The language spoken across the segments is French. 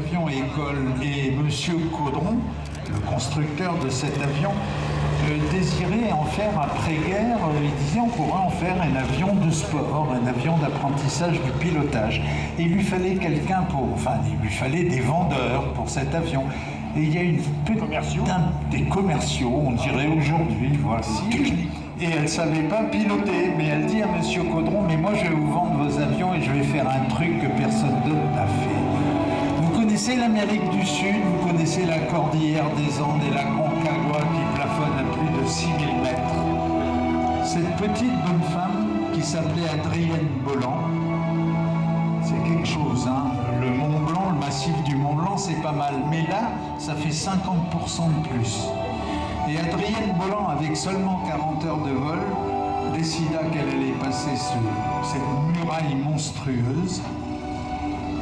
avion et Monsieur Caudron, le constructeur de cet avion, désirait en faire après-guerre, il disait on pourrait en faire un avion de sport, un avion d'apprentissage du pilotage. Et il lui fallait quelqu'un il lui fallait des vendeurs pour cet avion. Et il y a des commerciaux, on dirait aujourd'hui, voici. Et elle ne savait pas piloter, mais elle dit à Monsieur Caudron, mais moi je vais vous vendre vos avions et je vais faire un truc que personne d'autre n'a fait. Vous connaissez l'Amérique du Sud, vous connaissez la cordillère des Andes et la Concagua qui plafonne à plus de 6000 mètres. Cette petite bonne femme qui s'appelait Adrienne Bolland, c'est quelque chose, hein. Le Mont Blanc, le massif du Mont Blanc, c'est pas mal. Mais là, ça fait 50% de plus. Et Adrienne Bolland, avec seulement 40 heures de vol, décida qu'elle allait passer cette muraille monstrueuse.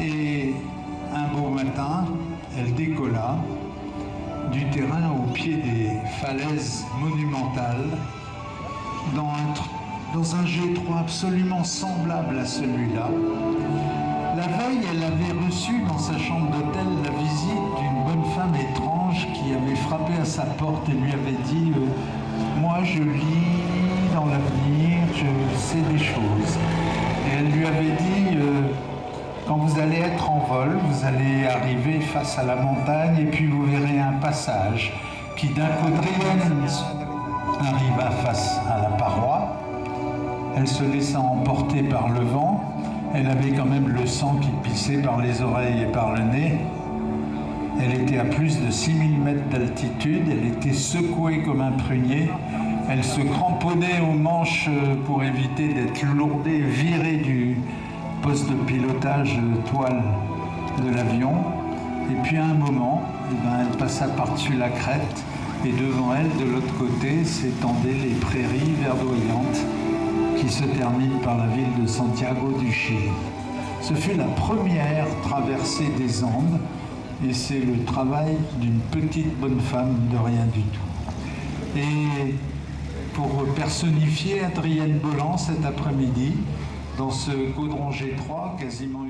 Et un beau matin, elle décolla du terrain au pied des falaises monumentales dans un G3 absolument semblable à celui-là. La veille, elle avait reçu dans sa chambre d'hôtel la visite d'une bonne femme étrange qui avait frappé à sa porte et lui avait dit « Moi, je lis dans l'avenir, je sais des choses. » Et elle lui avait dit quand vous allez être en vol, vous allez arriver face à la montagne et puis vous verrez un passage qui d'un côté arriva face à la paroi. Elle se laissa emporter par le vent. Elle avait quand même le sang qui pissait par les oreilles et par le nez. Elle était à plus de 6000 mètres d'altitude. Elle était secouée comme un prunier. Elle se cramponnait aux manches pour éviter d'être lourdée, virée du poste de pilotage toile de l'avion. Et puis à un moment, elle passa par-dessus la crête et devant elle, de l'autre côté, s'étendaient les prairies verdoyantes qui se terminent par la ville de Santiago du Chili. Ce fut la première traversée des Andes et c'est le travail d'une petite bonne femme de rien du tout. Et pour personnifier Adrienne Bolland cet après-midi, dans ce Caudron G3 quasiment